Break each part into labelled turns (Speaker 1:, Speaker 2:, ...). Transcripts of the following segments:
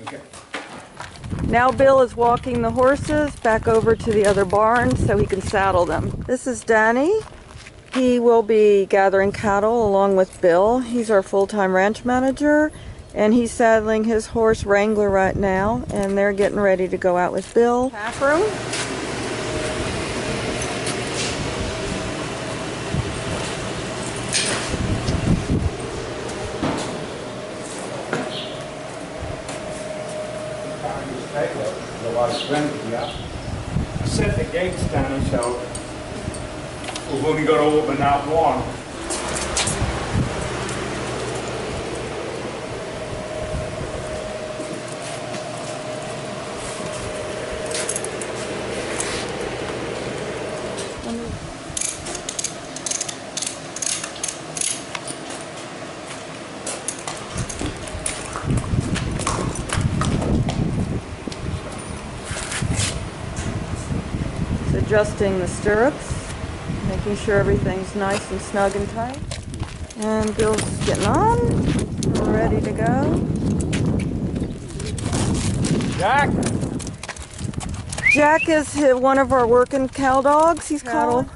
Speaker 1: Okay.
Speaker 2: Now Bill is walking the horses back over to the other barn so he can saddle them. This is Danny. He will be gathering cattle along with Bill. He's our full-time ranch manager, and he's saddling his horse Wrangler right now, and they're getting ready to go out with Bill. Half room.
Speaker 1: A lot of strength, yeah. Set the gates down, so we've only got to open that one.
Speaker 2: Adjusting the stirrups, making sure everything's nice and snug and tight. And Bill's getting on, we're ready to go.
Speaker 1: Jack?
Speaker 2: Jack is one of our working cow dogs. He's called.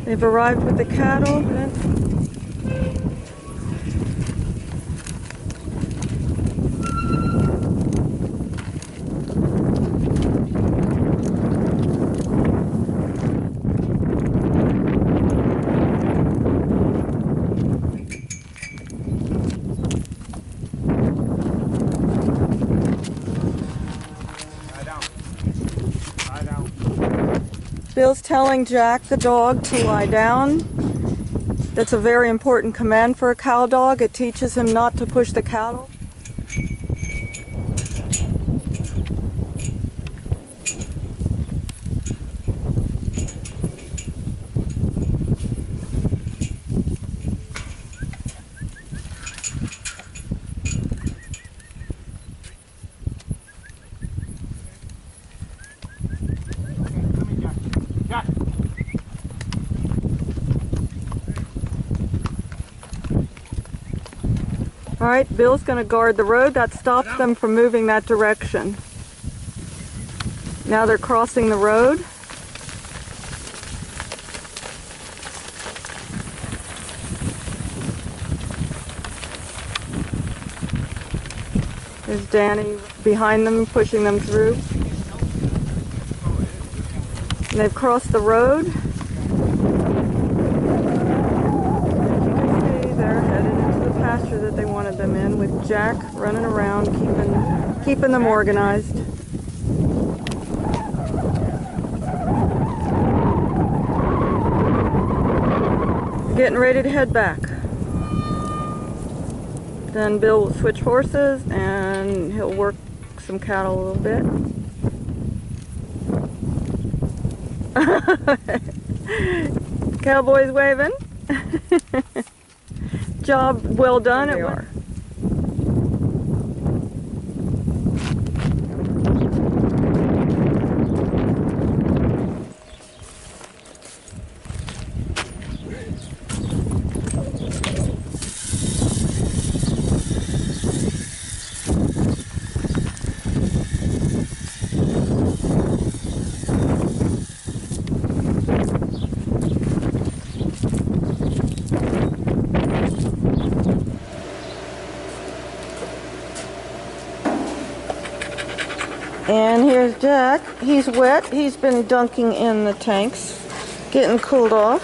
Speaker 2: They've arrived with the cattle. Bill's telling Jack, the dog, to lie down. That's a very important command for a cow dog. It teaches him not to push the cattle. All right, Bill's going to guard the road. That stops them from moving that direction. Now they're crossing the road. There's Danny behind them, pushing them through. And they've crossed the road. Pasture that they wanted them in, with Jack running around keeping them organized. Getting ready to head back. Then Bill will switch horses and he'll work some cattle a little bit. Cowboys waving. Job well done. They are. And here's Jack. He's wet. He's been dunking in the tanks, getting cooled off.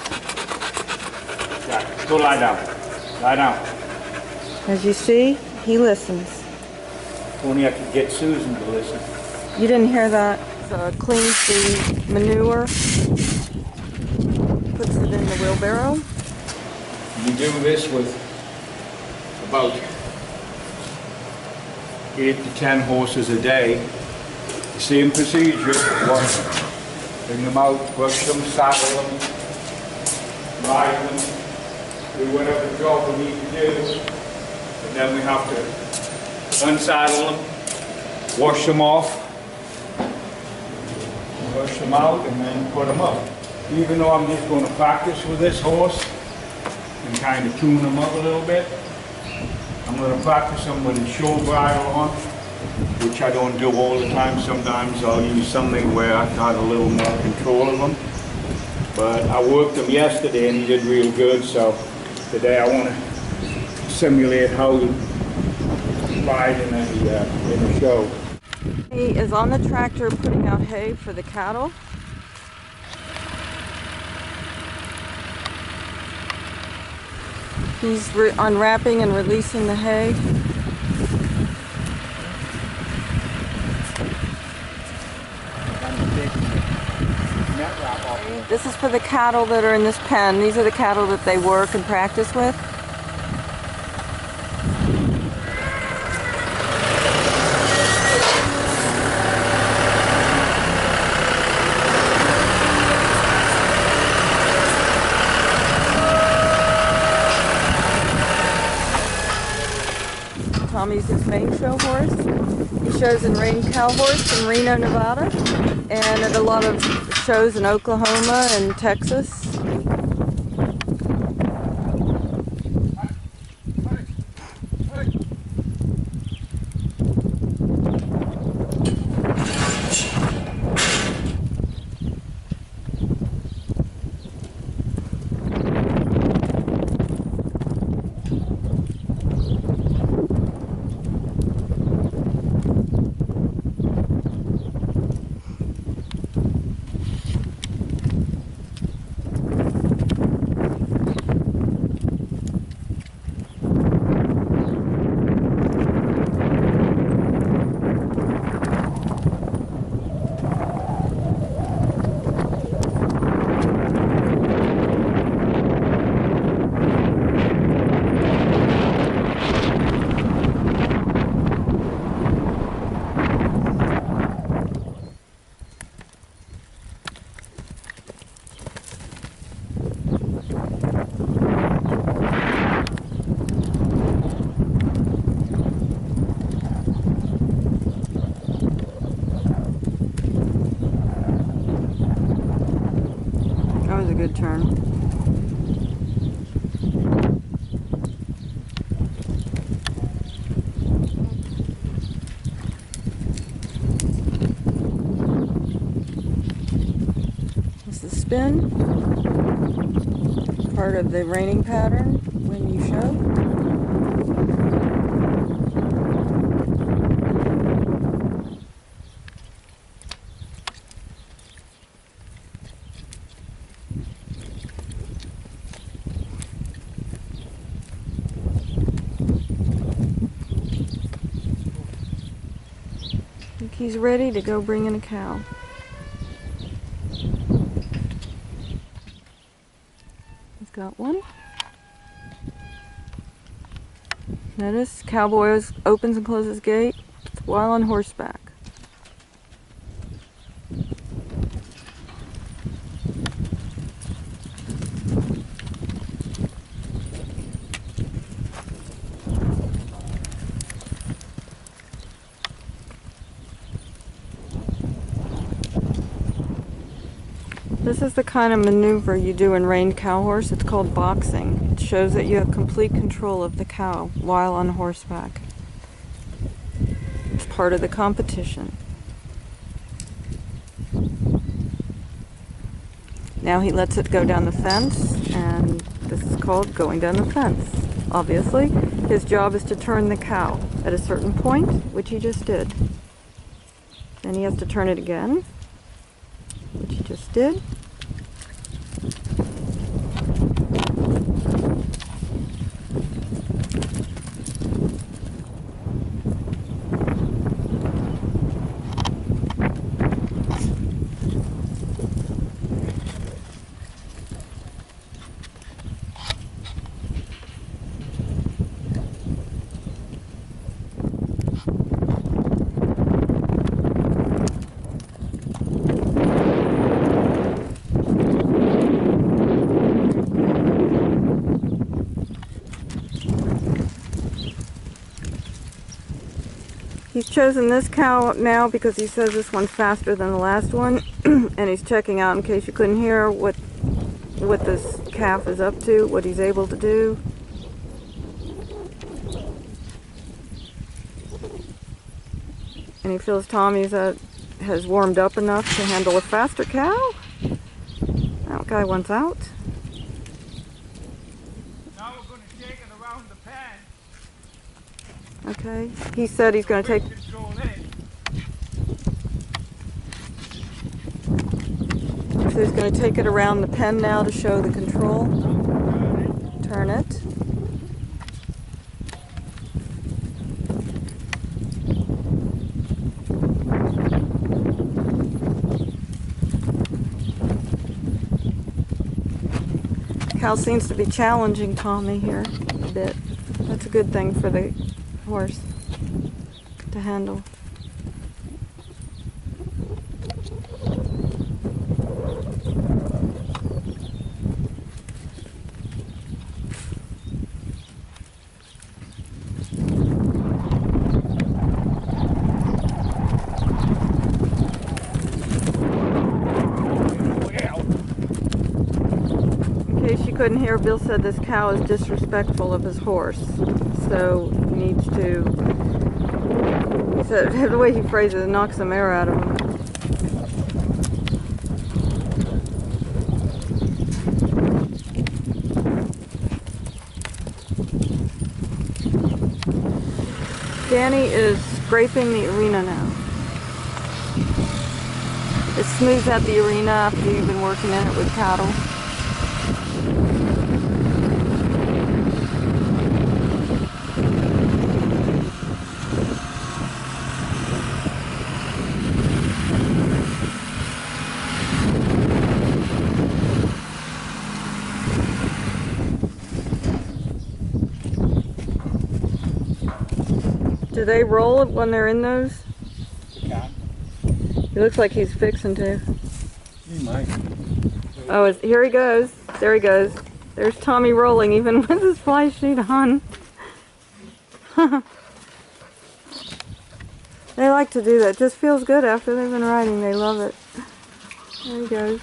Speaker 1: Jack, go lie down. Lie down.
Speaker 2: As you see, he listens.
Speaker 1: Only have to get Susan to listen.
Speaker 2: You didn't hear that. Cleans the manure, puts it in the wheelbarrow.
Speaker 1: You do this with about 8 to 10 horses a day. Same procedure. Bring them out, brush them, saddle them, ride them, do whatever job we need to do. And then we have to unsaddle them, wash them off, brush them out, and then put them up. Even though I'm just going to practice with this horse and kind of tune them up a little bit, I'm going to practice them with a show bridle on, which I don't do all the time. Sometimes I'll use something where I've got a little more control of them. But I worked him yesterday and he did real good, so today I want to simulate how to ride in a show.
Speaker 2: He is on the tractor putting out hay for the cattle. He's unwrapping and releasing the hay. This is for the cattle that are in this pen. These are the cattle that they work and practice with. Tommy's his main show horse. He shows in Range Cow Horse in Reno, Nevada, and at a lot of shows in Oklahoma and Texas. That was a good turn. This is the spin, part of the reining pattern when you show. He's ready to go bring in a cow. He's got one. Notice cowboy opens and closes gate while on horseback. This is the kind of maneuver you do in reined cow horse. It's called boxing. It shows that you have complete control of the cow while on horseback. It's part of the competition. Now he lets it go down the fence, and this is called going down the fence. Obviously, his job is to turn the cow at a certain point, which he just did. Then he has to turn it again, which he just did. chosen this cow now because he says this one's faster than the last one, and he's checking out, in case you couldn't hear, what this calf is up to, what he's able to do. And he feels Tommy's has warmed up enough to handle a faster cow. That guy wants out.
Speaker 1: Now we're going to shake it around the pan.
Speaker 2: Okay. He said he's going to take...
Speaker 1: Control it.
Speaker 2: So he's going to take it around the pen now to show the control. Turn it. Cow seems to be challenging Tommy here a bit. That's a good thing for the horse to handle. In case you couldn't hear, Bill said this cow is disrespectful of his horse, so he needs to, he said, the way he phrases it, knocks some air out of him. Danny is scraping the arena now. It smooths out the arena after you've been working in it with cattle. Do they roll it when they're in those?
Speaker 1: Yeah.
Speaker 2: He looks like he's fixing to.
Speaker 1: He might.
Speaker 2: Oh, here he goes. There he goes. There's Tommy rolling even with his fly sheet on. They like to do that. It just feels good after they've been riding. They love it. There he goes.